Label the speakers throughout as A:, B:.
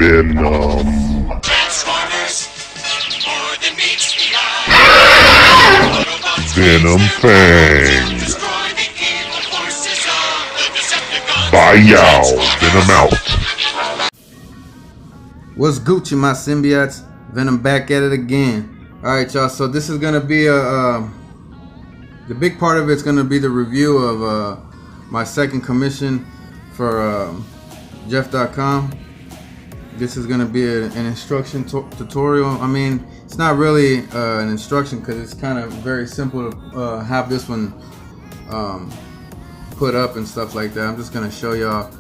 A: Venom. Venom Fang. Bye y'all. Venom out.
B: What's Gucci, my symbiotes? Venom back at it again. Alright, y'all, so this is gonna be the big part of it's gonna be the review of my second commission for JEFFdotcoms. This is gonna be an instruction tutorial. I mean, it's not really an instruction because it's kind of very simple to have this one put up and stuff like that. I'm just gonna show y'all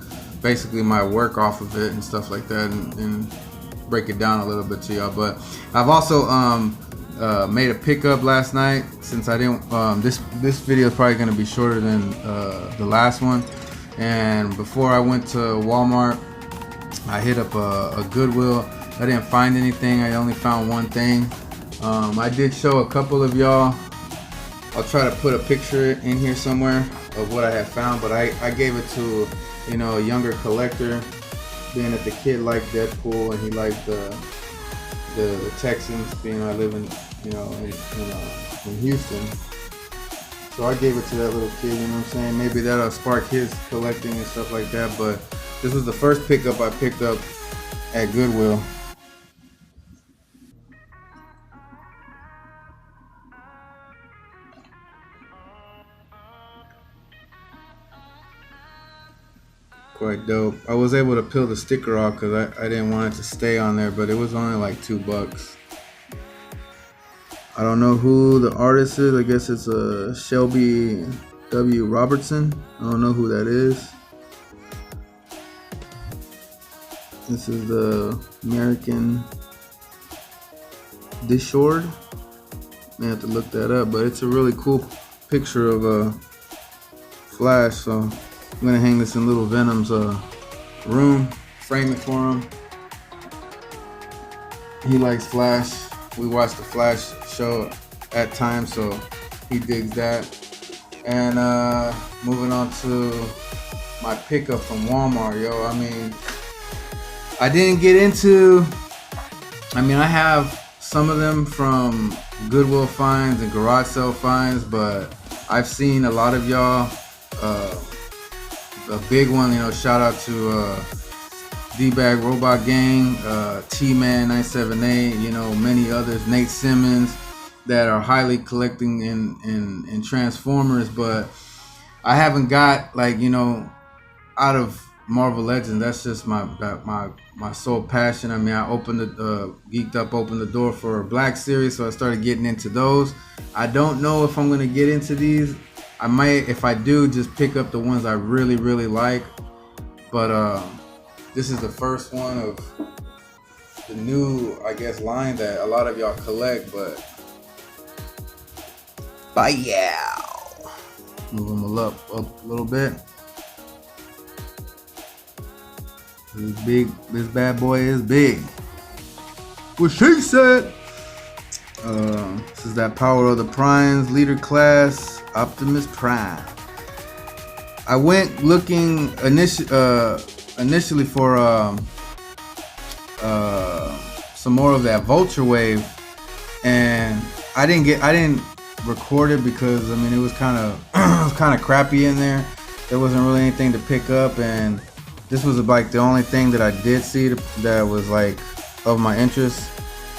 B: basically my work off of it and stuff like that, and break it down a little bit to y'all. But I've also made a pickup last night. Since I didn't this video is probably going to be shorter than the last one, and before I went to Walmart, I hit up a Goodwill. I didn't find anything. I only found one thing. I did show a couple of y'all. I'll try to put a picture in here somewhere of what I had found, but I gave it to, you know, a younger collector, being that the kid liked Deadpool and he liked the Texans, being I live in, you know, in Houston. So I gave it to that little kid, you know what I'm saying? Maybe that'll spark his collecting and stuff like that. But this was the first pickup I picked up at Goodwill. Quite dope. I was able to peel the sticker off because I didn't want it to stay on there, but it was only like $2. I don't know who the artist is. I guess it's a Shelby W. Robertson. I don't know who that is. This is the American Discord. May have to look that up, but it's a really cool picture of a Flash. So I'm gonna hang this in little Venom's room, frame it for him. He likes Flash. We watch the Flash show at times, so he digs that. And moving on to my pickup from Walmart, yo. I mean, I didn't get into. I mean, I have some of them from Goodwill finds and garage sale finds, but I've seen a lot of y'all. A big one, you know, shout out to D-Bag Robot Gang, T-Man 978, you know, many others, Nate Simmons, that are highly collecting in Transformers. But I haven't got, like, you know, out of Marvel Legends. That's just my sole passion. I mean, I opened opened the door for Black Series, so I started getting into those. I don't know if I'm gonna get into these. I might, if I do, just pick up the ones I really, really like. But this is the first one of the new, I guess, line that a lot of y'all collect. But yeah, move them up a little bit. This is big. This bad boy is big. What she said. This is that Power of the Primes leader class. Optimus Prime. I went looking initially for some more of that Vulture Wave, and I didn't record it because, I mean, it was kind of crappy in there. There wasn't really anything to pick up, and this was like the only thing that I did see that was like of my interest.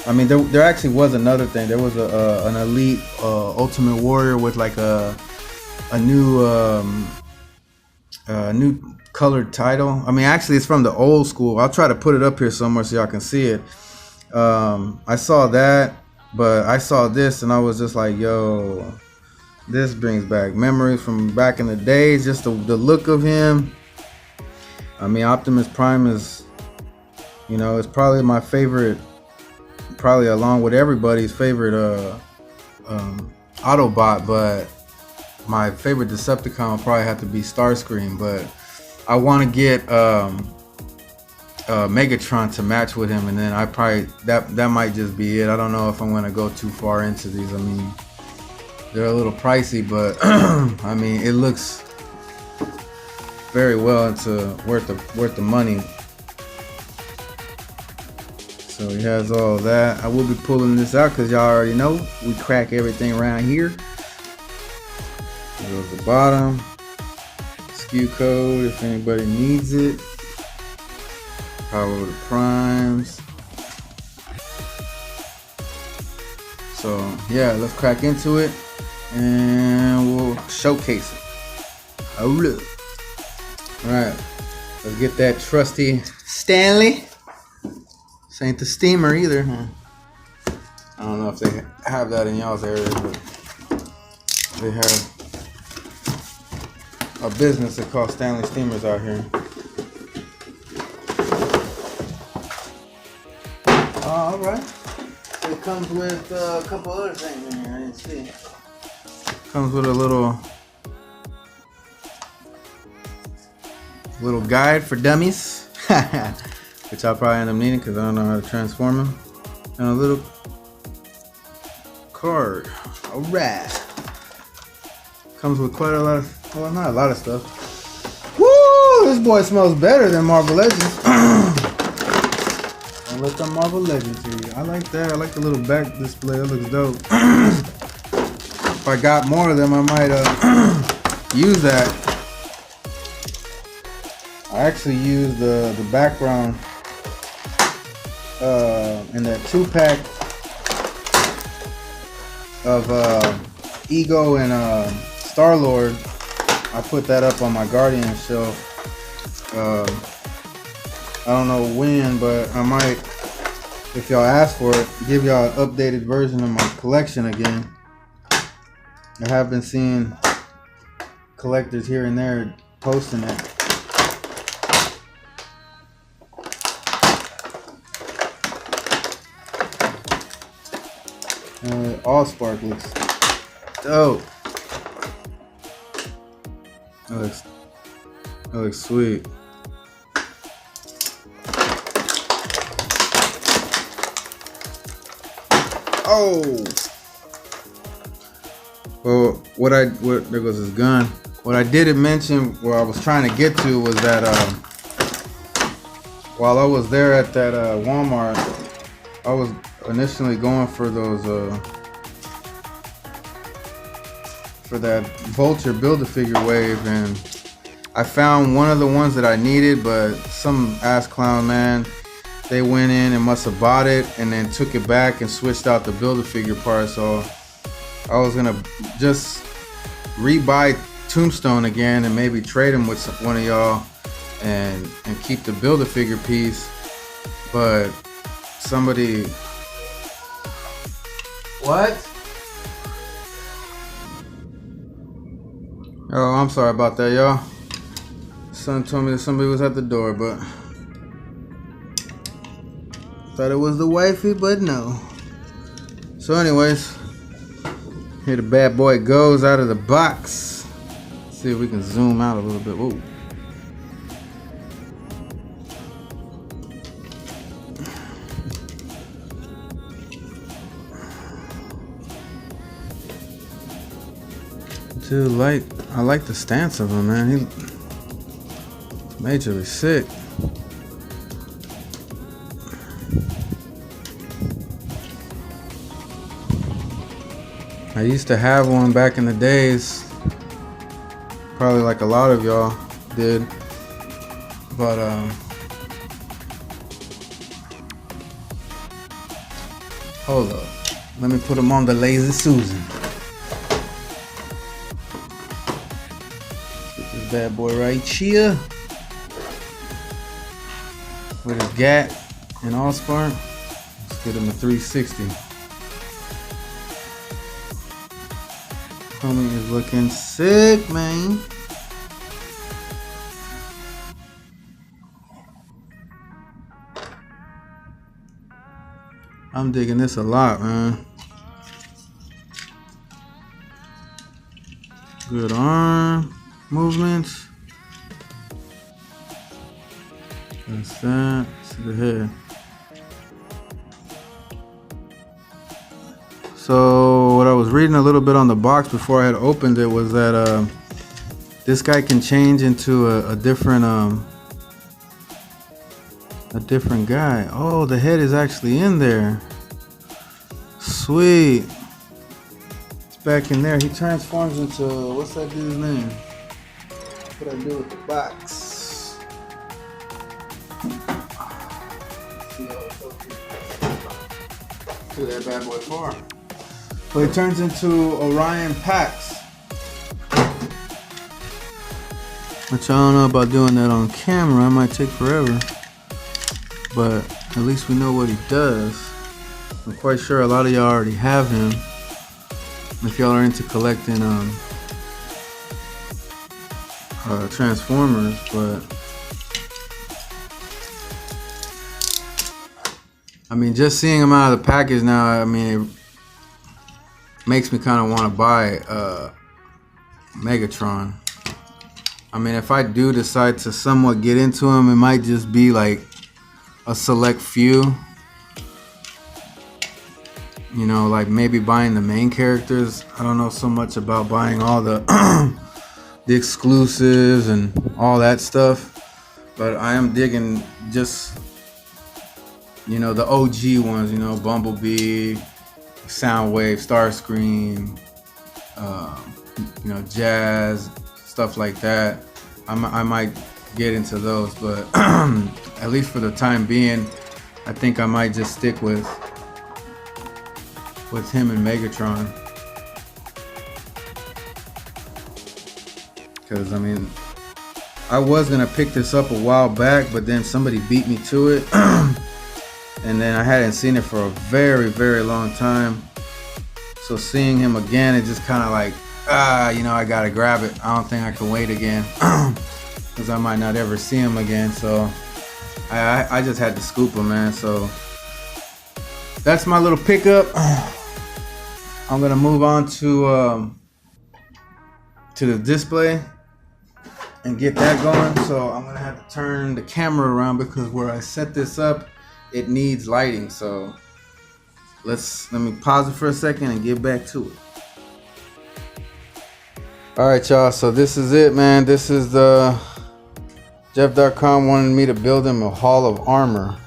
B: I mean, there actually was another thing. There was an Elite Ultimate Warrior with like a new colored title. I mean, actually, it's from the old school. I'll try to put it up here somewhere so y'all can see it. I saw that, but I saw this and I was just like, yo, this brings back memories from back in the days. Just the look of him. I mean, Optimus Prime is, you know, it's probably my favorite. Probably along with everybody's favorite Autobot, but my favorite Decepticon will probably have to be Starscream. But I want to get Megatron to match with him, and then I probably that might just be it. I don't know if I'm going to go too far into these. I mean, they're a little pricey, but I mean, it looks very well into worth the money. So he has all that. I will be pulling this out because y'all already know we crack everything around here. There goes the bottom. SKU code if anybody needs it. Power of the primes. So yeah, let's crack into it and we'll showcase it. Hold up. Alright, let's get that trusty Stanley. This ain't the steamer either, huh? I don't know if they have that in y'all's area, but they have a business that calls Stanley Steamers out here. Alright. It comes with a couple other things in here I didn't see. Comes with a little guide for dummies, which I'll probably end up needing because I don't know how to transform them. And a little card. Alright. Comes with quite a lot of, well, not a lot of stuff. Woo! This boy smells better than Marvel Legends. Don't let them Marvel Legends to you. I like that. I like the little back display. That looks dope. If I got more of them, I might use that. I actually used the background in that 2-pack of Ego and Star-Lord. I put that up on my Guardian shelf. I don't know when, but I might, if y'all ask for it, give y'all an updated version of my collection again. I have been seeing collectors here and there posting it. All spark looks dope. That looks sweet. Oh. Well, there goes his gun. What I didn't mention, what I was trying to get to, was that while I was there at that Walmart, I was initially going for those for that Vulture Build-A-Figure wave, and I found one of the ones that I needed, but some ass clown, man, they went in and must have bought it and then took it back and switched out the Build-A-Figure part. So I was gonna just rebuy Tombstone again and maybe trade him with one of y'all and keep the Build-A-Figure piece, but somebody, what? Oh, I'm sorry about that, y'all. Son told me that somebody was at the door, but thought it was the wifey, but no. So anyways, here the bad boy goes out of the box. Let's see if we can zoom out a little bit. Whoa. Dude, I like the stance of him, man. He's majorly sick. I used to have one back in the days, probably like a lot of y'all did, but hold up, let me put him on the Lazy Susan. Bad boy right here with his GAT and Allspark. Let's get him a 360. Homie is looking sick, man. I'm digging this a lot, man. Good arm movements. That's that. See the head. So what I was reading a little bit on the box before I had opened it was that this guy can change into a different a different guy. Oh, the head is actually in there. Sweet. It's back in there. He transforms into, what's that dude's name? What I do with the box? Do that bad boy far. But he turns into Orion Pax. Which I don't know about doing that on camera. It might take forever. But at least we know what he does. I'm quite sure a lot of y'all already have him. If y'all are into collecting Transformers, but I mean, just seeing him out of the package now, I mean, it makes me kind of want to buy Megatron. I mean, if I do decide to somewhat get into him, it might just be like a select few. You know, like maybe buying the main characters. I don't know so much about buying all the the exclusives and all that stuff, but I am digging just, you know, the OG ones. You know, Bumblebee, Soundwave, Starscream, you know, Jazz, stuff like that. I might get into those, but at least for the time being, I think I might just stick with him and Megatron. Because I mean, I was gonna pick this up a while back, but then somebody beat me to it. And then I hadn't seen it for a very, very long time. So seeing him again, it just kind of like, you know, I gotta grab it. I don't think I can wait again. Because I might not ever see him again. So I just had to scoop him, man. So that's my little pickup. I'm gonna move on to the display and get that going. So I'm gonna have to turn the camera around because where I set this up, it needs lighting. So let me pause it for a second and get back to it. All right, y'all. So this is it, man. This is the JEFFdotcoms wanted me to build him a Hall of Armor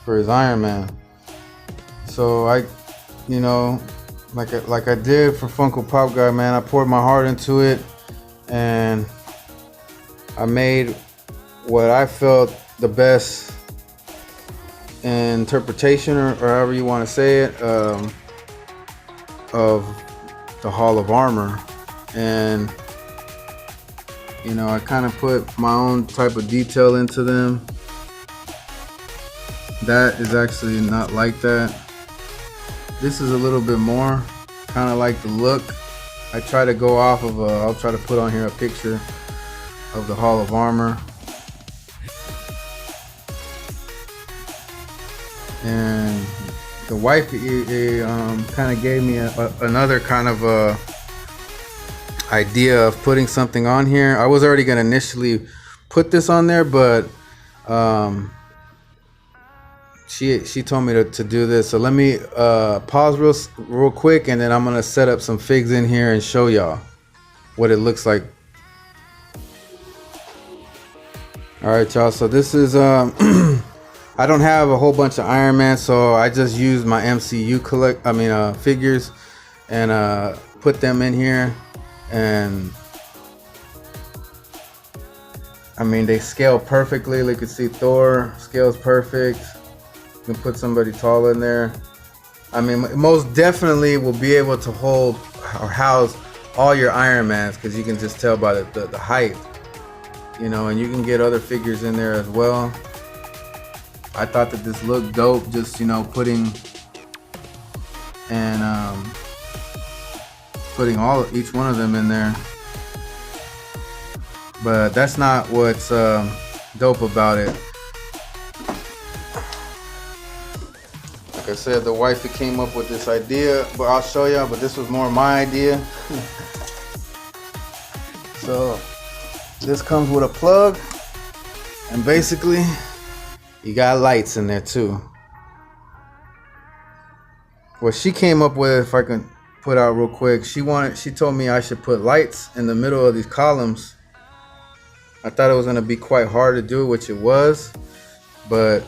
B: for his Iron Man. So I, you know, like I did for Funko Pop Guy, man, I poured my heart into it, and I made what I felt the best interpretation, or however you want to say it, of the Hall of Armor. And you know, I kind of put my own type of detail into them. That is actually not like that. This is a little bit more, kind of like the look. I try to go off of I'll try to put on here a picture of the Hall of Armor. And the wife kind of gave me another kind of idea of putting something on here. I was already gonna initially put this on there, but she told me to do this. So let me pause real quick, and then I'm gonna set up some figs in here and show y'all what it looks like. All right, y'all. So this is I don't have a whole bunch of Iron Man, so I just used my MCU figures and put them in here. And I mean, they scale perfectly. You can see Thor scales perfect. You can put somebody tall in there. I mean, most definitely will be able to hold or house all your Iron Mans, because you can just tell by the height, you know. And you can get other figures in there as well. I thought that this looked dope, just, you know, putting each one of them in there. But that's not what's dope about it. Like I said, the wifey came up with this idea, but I'll show y'all. But this was more my idea. So this comes with a plug, and basically you got lights in there too. What she came up with, if I can put out real quick, she told me I should put lights in the middle of these columns. I thought it was gonna be quite hard to do, which it was. But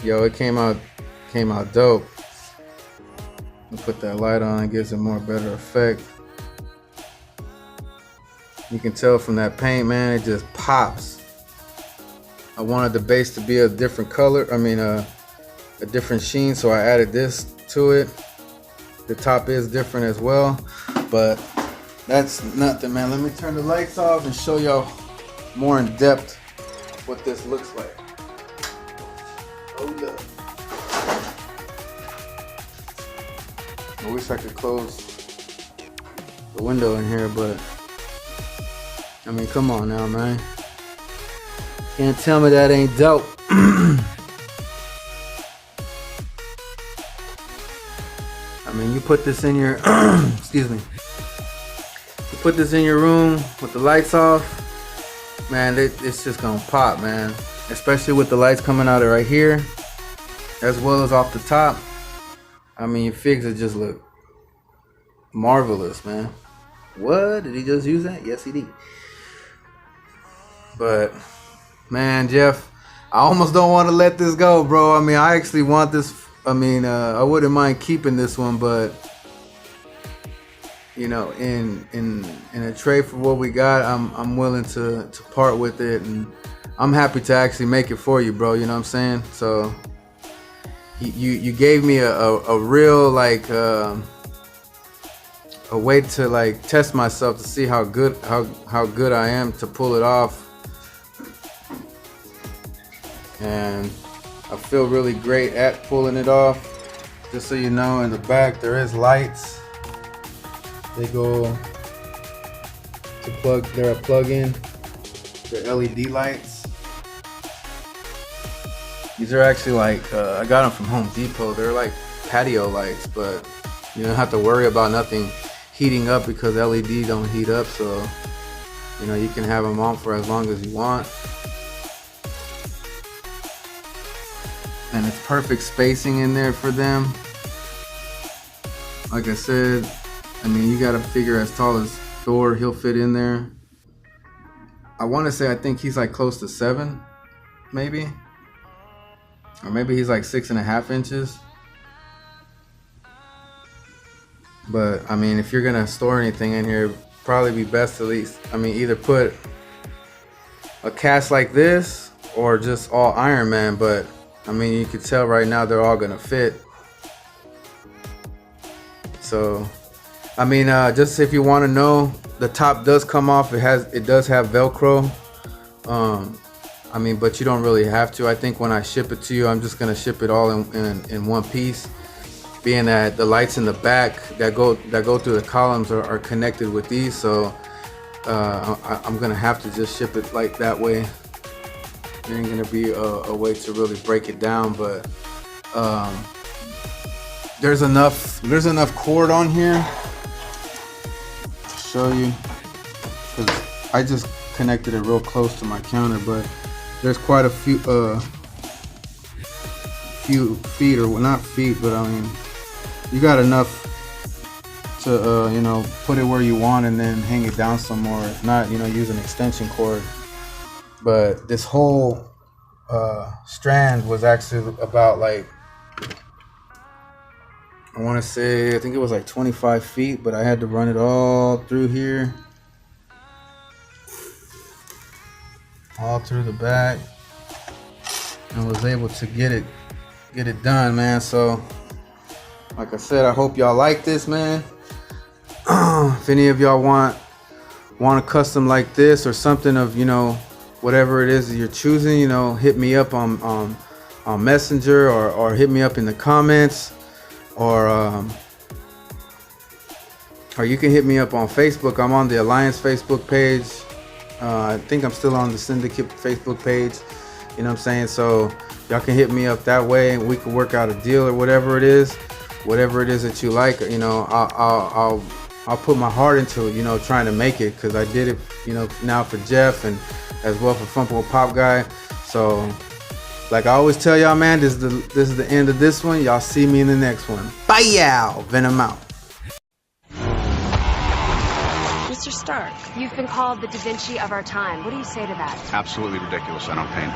B: yo, it came out dope. I'll put that light on, it gives it more better effect. You can tell from that paint, man, it just pops. I wanted the base to be a different color, a different sheen, so I added this to it. The top is different as well, but that's nothing, man. Let me turn the lights off and show y'all more in depth what this looks like. Hold up. I wish I could close the window in here, but I mean, come on now, man. Can't tell me that ain't dope. I mean, you put this in your, excuse me. You put this in your room with the lights off, man, it's just gonna pop, man. Especially with the lights coming out of right here, as well as off the top. I mean, your figs will just look marvelous, man. What? Did he just use that? Yes, he did. But, man, Jeff, I almost don't want to let this go, bro. I mean, I actually want this. I mean, I wouldn't mind keeping this one, but you know, in a trade for what we got, I'm willing to part with it, and I'm happy to actually make it for you, bro. You know what I'm saying? So you gave me a real like a way to like test myself to see how good I am to pull it off, and I feel really great at pulling it off. Just so you know, in the back there is lights. They go to plug. They're a plug-in. They're LED lights. These are actually like I got them from Home Depot. They're like patio lights, but you don't have to worry about nothing heating up because LED don't heat up. So you know, you can have them on for as long as you want. And it's perfect spacing in there for them. Like I said, I mean, you gotta figure as tall as Thor, he'll fit in there. I wanna say, I think he's like close to 7, maybe. Or maybe he's like 6.5 inches. But I mean, if you're gonna store anything in here, it'd probably be best to at least, I mean, either put a cast like this or just all Iron Man, but I mean, you can tell right now they're all gonna fit. So, I mean, just if you want to know, the top does come off. It does have Velcro. I mean, but you don't really have to. I think when I ship it to you, I'm just gonna ship it all in one piece. Being that the lights in the back that go through the columns are connected with these, so I'm gonna have to just ship it like that way. There ain't gonna be a way to really break it down, but there's enough cord on here to show you, because I just connected it real close to my counter, but there's quite a few feet, or well, not feet, but I mean, you got enough to you know, put it where you want and then hang it down some more. If not, you know, use an extension cord. But this whole strand was actually about like, I want to say, I think it was like 25 feet, but I had to run it all through here, all through the back, and was able to get it done, man. So like I said, I hope y'all like this, man. If any of y'all want a custom like this or something of, you know, whatever it is that you're choosing, you know, hit me up on Messenger, or hit me up in the comments, or you can hit me up on Facebook. I'm on the Alliance Facebook page. I think I'm still on the Syndicate Facebook page. You know what I'm saying? So y'all can hit me up that way, and we can work out a deal or whatever it is that you like. You know, I'll put my heart into it, you know, trying to make it, because I did it, you know, now for Jeff and as well for Funko Pop Guy. So like I always tell y'all, man, this is the end of this one. Y'all see me in the next one. Bye, y'all. Venom out.
C: Mr. Stark, you've been called the Da Vinci of our time. What do you say to that?
D: Absolutely ridiculous. I don't paint.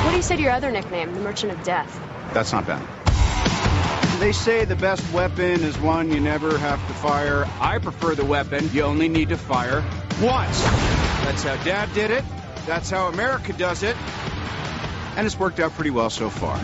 C: What do you say to your other nickname, the Merchant of Death?
D: That's not bad. They say the best weapon is one you never have to fire. I prefer the weapon you only need to fire once. That's how Dad did it. That's how America does it. And it's worked out pretty well so far.